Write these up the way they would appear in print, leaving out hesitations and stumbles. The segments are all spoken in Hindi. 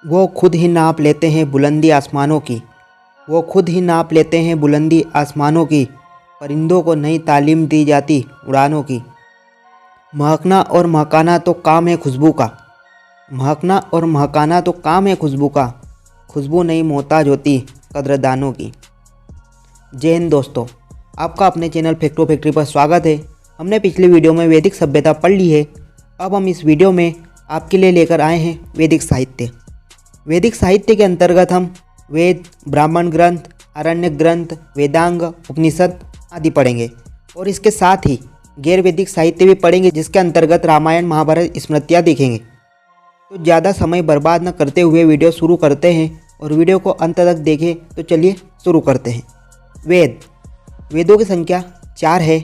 वो खुद ही नाप लेते हैं बुलंदी आसमानों की। वो खुद ही नाप लेते हैं बुलंदी आसमानों की। परिंदों को नई तालीम दी जाती उड़ानों की। महकना और महकाना तो काम है खुशबू का। महकना और महकाना तो काम है खुशबू का। खुशबू नहीं मोहताज होती कद्रदानों की। जय हिंद दोस्तों, आपका अपने चैनल फैक्टो फैक्ट्री पर स्वागत है। हमने पिछली वीडियो में वैदिक सभ्यता पढ़ ली है। अब हम इस वीडियो में आपके लिए लेकर आए हैं वैदिक साहित्य। वैदिक साहित्य के अंतर्गत हम वेद, ब्राह्मण ग्रंथ, आरण्यक ग्रंथ, वेदांग, उपनिषद आदि पढ़ेंगे और इसके साथ ही गैर वैदिक साहित्य भी पढ़ेंगे, जिसके अंतर्गत रामायण, महाभारत, स्मृतियाँ देखेंगे। तो ज़्यादा समय बर्बाद न करते हुए वीडियो शुरू करते हैं और वीडियो को अंत तक देखें। तो चलिए शुरू करते हैं। वेद। वेदों की संख्या 4 है।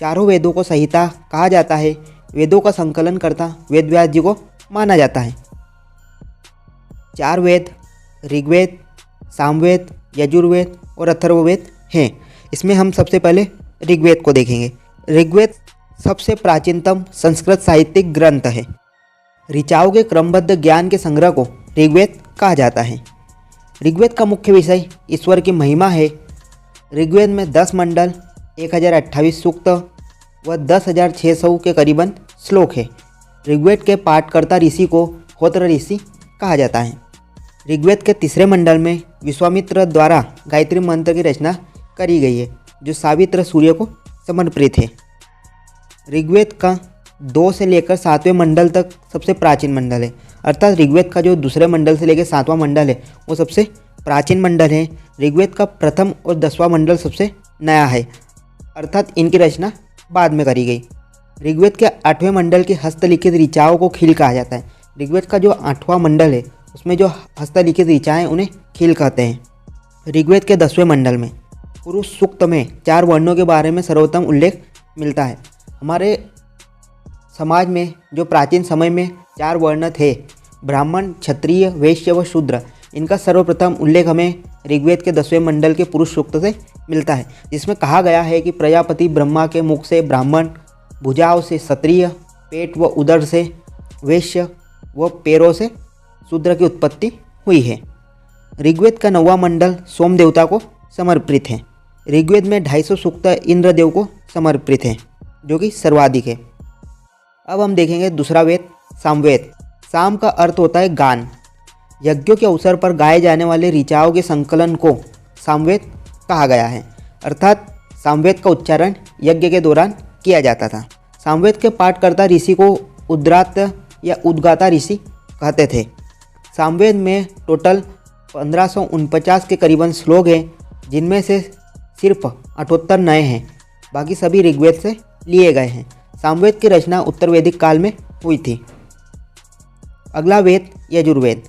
चारों वेदों को संहिता कहा जाता है। वेदों का संकलन करता वेद व्यास जी को माना जाता है। 4 वेद ऋग्वेद, सामवेद, यजुर्वेद और अथर्ववेद हैं। इसमें हम सबसे पहले ऋग्वेद को देखेंगे। ऋग्वेद सबसे प्राचीनतम संस्कृत साहित्यिक ग्रंथ है। ऋचाओं के क्रमबद्ध ज्ञान के संग्रह को ऋग्वेद कहा जाता है। ऋग्वेद का मुख्य विषय ईश्वर की महिमा है। ऋग्वेद में 10 मंडल, 1028 सूक्त व 10,600 के करीबन श्लोक है। ऋग्वेद के पाठकर्ता ऋषि को होत्र ऋषि कहा जाता है। ऋग्वेद के तीसरे मंडल में विश्वामित्र द्वारा गायत्री मंत्र की रचना करी गई है, जो सावित्र सूर्य को समर्पित है। ऋग्वेद का 2 से लेकर 7वें मंडल तक सबसे प्राचीन मंडल है। अर्थात ऋग्वेद का जो दूसरे मंडल से लेकर 7वां मंडल है वो सबसे प्राचीन मंडल है। ऋग्वेद का प्रथम और 10वां मंडल सबसे नया है, अर्थात इनकी रचना बाद में करी गई। ऋग्वेद के 8वें मंडल की हस्तलिखित ऋचाओं को खील कहा जाता है। ऋग्वेद का जो 8वां मंडल है उसमें जो हस्तलिखित ऋचाएँ उन्हें खील कहते हैं। ऋग्वेद के 10वें मंडल में पुरुष सूक्त में 4 वर्णों के बारे में सर्वोत्तम उल्लेख मिलता है। हमारे समाज में जो प्राचीन समय में 4 वर्ण थे, ब्राह्मण, क्षत्रिय, वैश्य व शूद्र, इनका सर्वप्रथम उल्लेख हमें ऋग्वेद के 10वें मंडल के पुरुष सूक्त से मिलता है, जिसमें कहा गया है कि प्रजापति ब्रह्मा के मुख से ब्राह्मण, भुजाओं से क्षत्रिय, पेट व उदर से वैश्य व पैरों से शूद्र की उत्पत्ति हुई है। ऋग्वेद का 9वां मंडल सोम देवता को समर्पित है। ऋग्वेद में 250 सूक्त इंद्रदेव को समर्पित हैं, जो कि सर्वाधिक है। अब हम देखेंगे दूसरा वेद, सामवेद। साम का अर्थ होता है गान। यज्ञों के अवसर पर गाए जाने वाले ऋचाओं के संकलन को सामवेद कहा गया है। अर्थात सामवेद का उच्चारण यज्ञ के दौरान किया जाता था। सामवेद के पाठकर्ता ऋषि को उद्गात या उद्गाता ऋषि कहते थे। सामवेद में टोटल 1549 के करीबन श्लोक हैं, जिनमें से सिर्फ 78 नए हैं, बाकी सभी ऋग्वेद से लिए गए हैं। सामवेद की रचना उत्तर वैदिक काल में हुई थी। अगला वेद यजुर्वेद।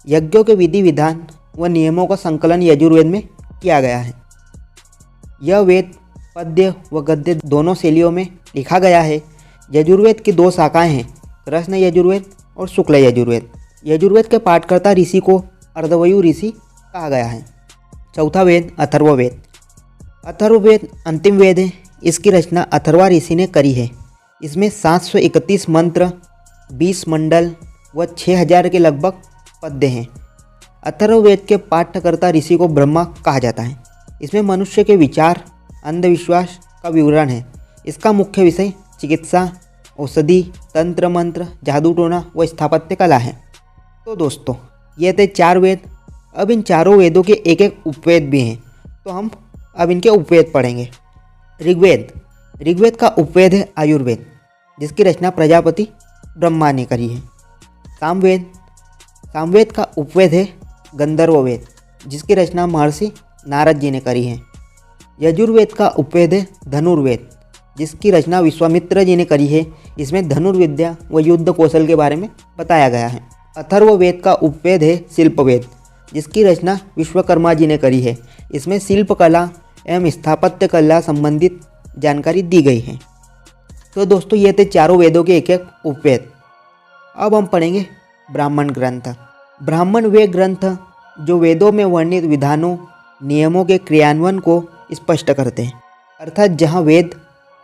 यज्ञों के विधि विधान व नियमों का संकलन यजुर्वेद में किया गया है। यह वेद पद्य व गद्य दोनों शैलियों में लिखा गया है। यजुर्वेद की 2 शाखाएं हैं, कृष्ण यजुर्वेद और शुक्ल यजुर्वेद। यजुर्वेद के पाठकर्ता ऋषि को अर्धवयु ऋषि कहा गया है। चौथा वेद अथर्ववेद। अथर्ववेद अंतिम वेद है। इसकी रचना अथर्वा ऋषि ने करी है। इसमें 731 मंत्र, 20 मंडल व 6000 के लगभग पद्य हैं। अथर्ववेद के पाठकर्ता ऋषि को ब्रह्मा कहा जाता है। इसमें मनुष्य के विचार, अंधविश्वास का विवरण है। इसका मुख्य विषय चिकित्सा, औषधि, तंत्र मंत्र, जादू टोना व स्थापत्य कला है। तो दोस्तों, ये थे 4 वेद। अब इन चारों वेदों के एक एक उपवेद भी हैं, तो हम अब इनके उपवेद पढ़ेंगे। ऋग्वेद। ऋग्वेद का उपवेद है आयुर्वेद, जिसकी रचना प्रजापति ब्रह्मा ने करी है। सामवेद। सामवेद का उपवेद है गंधर्ववेद, जिसकी रचना महर्षि नारद जी ने करी है। यजुर्वेद का उपवेद है धनुर्वेद, जिसकी रचना विश्वामित्र जी ने करी है। इसमें धनुर्विद्या व युद्ध कौशल के बारे में बताया गया है। अथर्ववेद का उपवेद है शिल्पवेद, जिसकी रचना विश्वकर्मा जी ने करी है। इसमें शिल्पकला एवं स्थापत्य कला संबंधित जानकारी दी गई है। तो दोस्तों, ये थे चारों वेदों के एक एक उपवेद। अब हम पढ़ेंगे ब्राह्मण ग्रंथ। ब्राह्मण वे ग्रंथ जो वेदों में वर्णित विधानों, नियमों के क्रियान्वयन को स्पष्ट करते हैं। अर्थात जहाँ वेद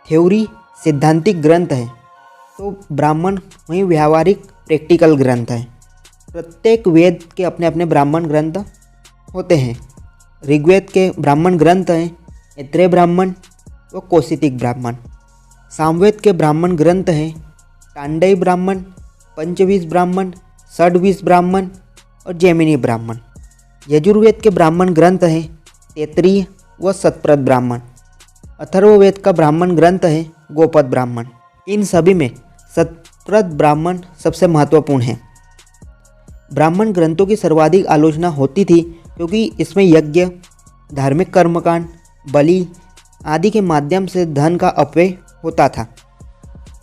थ्योरी सिद्धांतिक ग्रंथ है, तो ब्राह्मण वहीं व्यावहारिक प्रैक्टिकल ग्रंथ है। प्रत्येक वेद के अपने अपने ब्राह्मण ग्रंथ होते हैं। ऋग्वेद के ब्राह्मण ग्रंथ हैं ऐत्रेय ब्राह्मण व कौशितिक ब्राह्मण। सामवेद के ब्राह्मण ग्रंथ हैं टांडई ब्राह्मण, पंचविंश ब्राह्मण, षड्विंश ब्राह्मण और जैमिनी ब्राह्मण। यजुर्वेद के ब्राह्मण ग्रंथ हैं तैत्तिरीय व शतपथ ब्राह्मण। अथर्ववेद का ब्राह्मण ग्रंथ है गोपद ब्राह्मण। इन सभी में शतपथ ब्राह्मण सबसे महत्वपूर्ण है। ब्राह्मण ग्रंथों की सर्वाधिक आलोचना होती थी क्योंकि इसमें यज्ञ, धार्मिक कर्मकांड, बलि आदि के माध्यम से धन का अपव्यय होता था।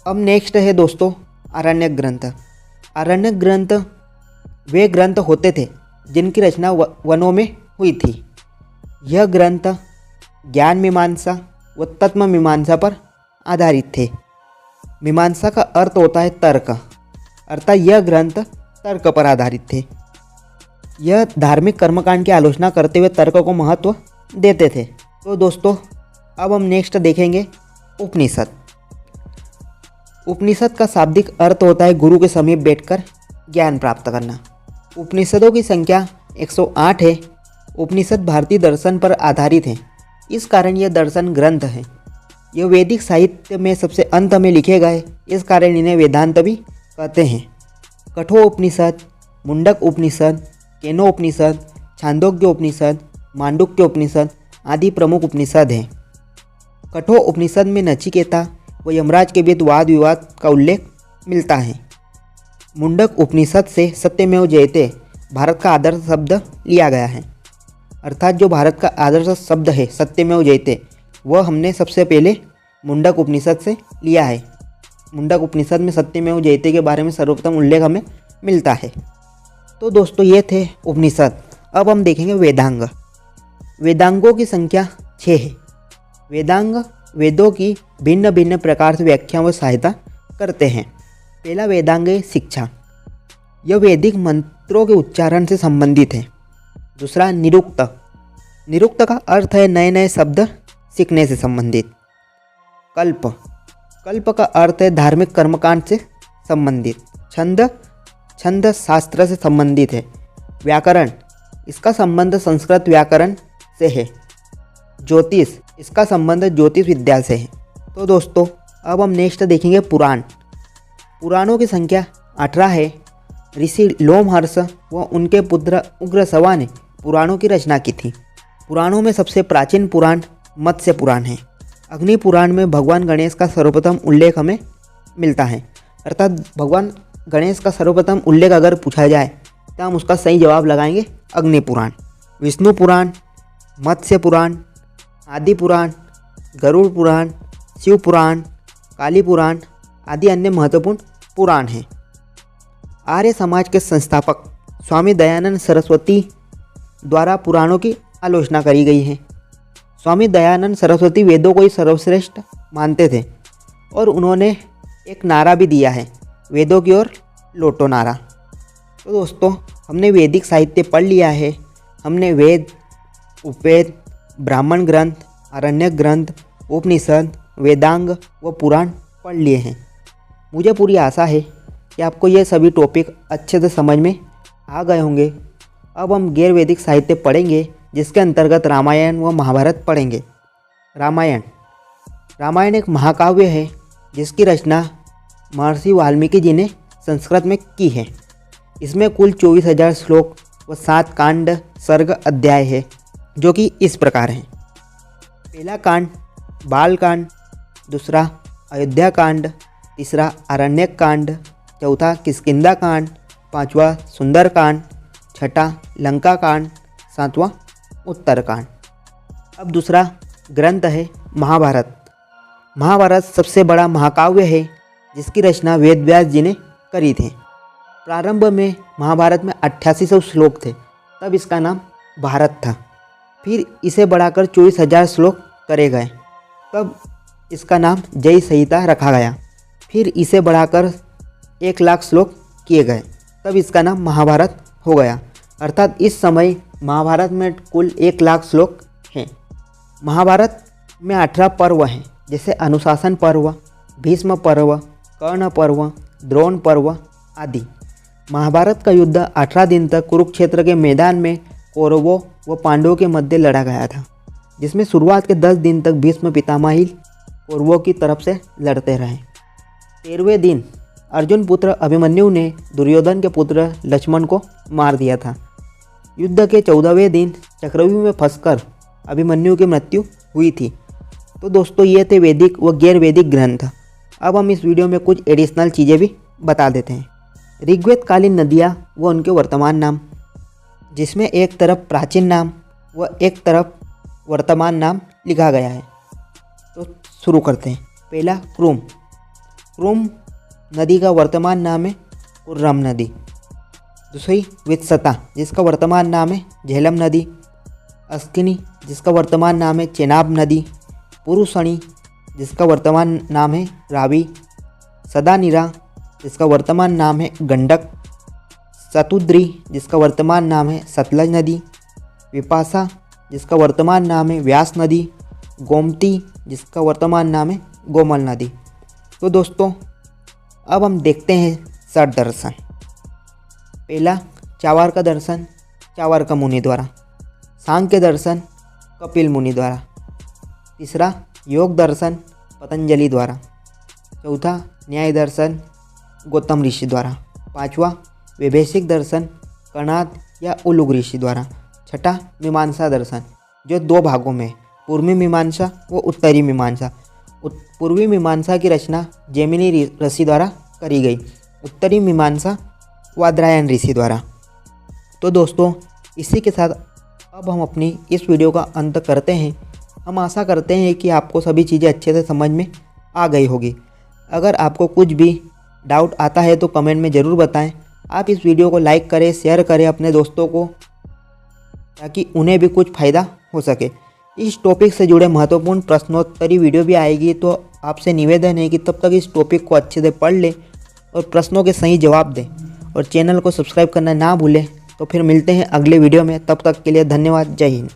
अब नेक्स्ट है दोस्तों आरण्यक ग्रंथ। आरण्यक ग्रंथ वे ग्रंथ होते थे जिनकी रचना वनों में हुई थी। यह ग्रंथ ज्ञान मीमांसा व तत्व मीमांसा पर आधारित थे। मीमांसा का अर्थ होता है तर्क, अर्थात यह ग्रंथ तर्क पर आधारित थे। यह धार्मिक कर्मकांड की आलोचना करते हुए तर्क को महत्व देते थे। तो दोस्तों अब हम नेक्स्ट देखेंगे उपनिषद। उपनिषद का शाब्दिक अर्थ होता है गुरु के समीप बैठकर ज्ञान प्राप्त करना। उपनिषदों की संख्या 108 है। उपनिषद भारतीय दर्शन पर आधारित हैं, इस कारण यह दर्शन ग्रंथ हैं। यह वैदिक साहित्य में सबसे अंत में लिखे गए, इस कारण इन्हें वेदांत भी कहते हैं। कठोपनिषद, मुंडक उपनिषद, केनोपनिषद, छांदोग्य उपनिषद, मांडुक्य उपनिषद आदि प्रमुख उपनिषद हैं। कठोपनिषद में नचिकेता व यमराज के बीच वाद विवाद का उल्लेख मिलता है। मुंडक उपनिषद से सत्यमेव जयते भारत का आदर्श शब्द लिया गया है, अर्थात जो भारत का आदर्श शब्द है सत्यमेव जयते वह हमने सबसे पहले मुंडक उपनिषद से लिया है। मुंडक उपनिषद में सत्यमेव जयते के बारे में सर्वप्रथम उल्लेख हमें मिलता है। तो दोस्तों ये थे उपनिषद। अब हम देखेंगे वेदांग। वेदांगों की संख्या 6 है। वेदांग वेदों की भिन्न भिन्न प्रकार से व्याख्या व सहायता करते हैं। पहला वेदांग है शिक्षा। यह वैदिक मंत्रों के उच्चारण से संबंधित है। दूसरा निरुक्त। निरुक्त का अर्थ है नए नए शब्द सीखने से संबंधित। कल्प। कल्प का अर्थ है धार्मिक कर्मकांड से संबंधित। छंद। छंद शास्त्र से संबंधित है। व्याकरण। इसका संबंध संस्कृत व्याकरण से है। ज्योतिष। इसका संबंध ज्योतिष विद्या से है। तो दोस्तों अब हम नेक्स्ट देखेंगे पुराण। पुराणों की संख्या 18 है। ऋषि लोमहर्ष व उनके पुत्र उग्रश्रवा ने पुराणों की रचना की थी। पुराणों में सबसे प्राचीन पुराण मत्स्य पुराण है। अग्नि पुराण में भगवान गणेश का सर्वप्रथम उल्लेख हमें मिलता है, अर्थात भगवान गणेश का सर्वप्रथम उल्लेख अगर पूछा जाए तो हम उसका सही जवाब लगाएंगे अग्नि पुराण। विष्णु पुराण, मत्स्य पुराण, आदि पुराण, गरुड़ पुराण, शिव पुराण, काली पुराण आदि अन्य महत्वपूर्ण पुराण हैं। आर्य समाज के संस्थापक स्वामी दयानंद सरस्वती द्वारा पुराणों की आलोचना करी गई है। स्वामी दयानंद सरस्वती वेदों को ही सर्वश्रेष्ठ मानते थे और उन्होंने एक नारा भी दिया है, वेदों की ओर लौटो नारा। तो दोस्तों हमने वैदिक साहित्य पढ़ लिया है। हमने वेद, उपवेद, ब्राह्मण ग्रंथ, आरण्यक ग्रंथ, उपनिषद, वेदांग व पुराण पढ़ लिए हैं। मुझे पूरी आशा है कि आपको ये सभी टॉपिक अच्छे से समझ में आ गए होंगे। अब हम गैर वैदिक साहित्य पढ़ेंगे जिसके अंतर्गत रामायण व महाभारत पढ़ेंगे। रामायण एक महाकाव्य है जिसकी रचना महर्षि वाल्मीकि जी ने संस्कृत में की है। इसमें कुल 24,000 श्लोक व 7 कांड, सर्ग, अध्याय है जो कि इस प्रकार हैं। पहला कांड बाल कांड, दूसरा अयोध्या कांड, तीसरा आरण्यक कांड, चौथा किष्किंधा कांड, पांचवा सुंदर कांड, छठा लंका कांड, सातवां उत्तरकांड। अब दूसरा ग्रंथ है महाभारत। महाभारत सबसे बड़ा महाकाव्य है जिसकी रचना वेद व्यास जी ने करी थी। प्रारंभ में महाभारत में 8800 श्लोक थे, तब इसका नाम भारत था। फिर इसे बढ़ाकर 24,000 श्लोक करे गए, तब इसका नाम जय संहिता रखा गया। फिर इसे बढ़ाकर 1,00,000 श्लोक किए गए, तब इसका नाम महाभारत हो गया। अर्थात इस समय महाभारत में कुल 1,00,000 श्लोक हैं। महाभारत में 18 पर्व हैं, जैसे अनुशासन पर्व, भीष्म पर्व, कर्ण पर्व, द्रोण पर्व आदि। महाभारत का युद्ध 18 दिन तक कुरुक्षेत्र के मैदान में कौरवों व पांडवों के मध्य लड़ा गया था, जिसमें शुरुआत के 10 दिन तक भीष्म पितामही कौरवों की तरफ से लड़ते रहे। 13वें दिन अर्जुन पुत्र अभिमन्यु ने दुर्योधन के पुत्र लक्ष्मण को मार दिया था। युद्ध के 14वें दिन चक्रव्यूह में फंसकर अभिमन्यु की मृत्यु हुई थी। तो दोस्तों ये थे वैदिक व गैर वैदिक ग्रंथ। अब हम इस वीडियो में कुछ एडिशनल चीज़ें भी बता देते हैं। ऋग्वेद कालीन नदियाँ व उनके वर्तमान नाम, जिसमें एक तरफ प्राचीन नाम व एक तरफ वर्तमान नाम लिखा गया है। तो शुरू करते हैं। पहला क्रुम। क्रुम नदी का वर्तमान नाम है कुर्रम नदी। दूसरी वित्सता, जिसका वर्तमान नाम है झेलम नदी। अस्किनी, जिसका वर्तमान नाम है चेनाब नदी। पुरुषणी, जिसका वर्तमान नाम है रावी। सदानीरा, जिसका वर्तमान नाम है गंडक। सतुद्री, जिसका वर्तमान नाम है सतलज नदी। विपासा, जिसका वर्तमान नाम है व्यास नदी। गोमती, जिसका वर्तमान नाम है गोमल नदी। तो दोस्तों अब हम देखते हैं 7 दर्शन। पहला चावार दर्शन, चावार मुनि द्वारा। सांख्य दर्शन, कपिल मुनि द्वारा। तीसरा योग दर्शन, पतंजलि द्वारा। चौथा न्याय दर्शन, गौतम ऋषि द्वारा। पांचवा वैभेषिक दर्शन, कणाद या उलुग ऋषि द्वारा। छठा मीमांसा दर्शन, जो 2 भागों में, पूर्वी मीमांसा व उत्तरी मीमांसा। पूर्वी मीमांसा की रचना जैमिनी ऋषि द्वारा करी गई, उत्तरी मीमांसा वादरायण ऋषि द्वारा। तो दोस्तों इसी के साथ अब हम अपनी इस वीडियो का अंत करते हैं। हम आशा करते हैं कि आपको सभी चीज़ें अच्छे से समझ में आ गई होगी। अगर आपको कुछ भी डाउट आता है तो कमेंट में ज़रूर बताएं। आप इस वीडियो को लाइक करें, शेयर करें अपने दोस्तों को, ताकि उन्हें भी कुछ फ़ायदा हो सके। इस टॉपिक से जुड़े महत्वपूर्ण प्रश्नोत्तरी वीडियो भी आएगी, तो आपसे निवेदन है कि तब तक इस टॉपिक को अच्छे से पढ़ लें और प्रश्नों के सही जवाब दें, और चैनल को सब्सक्राइब करना ना भूलें। तो फिर मिलते हैं अगले वीडियो में, तब तक के लिए धन्यवाद। जय हिंद।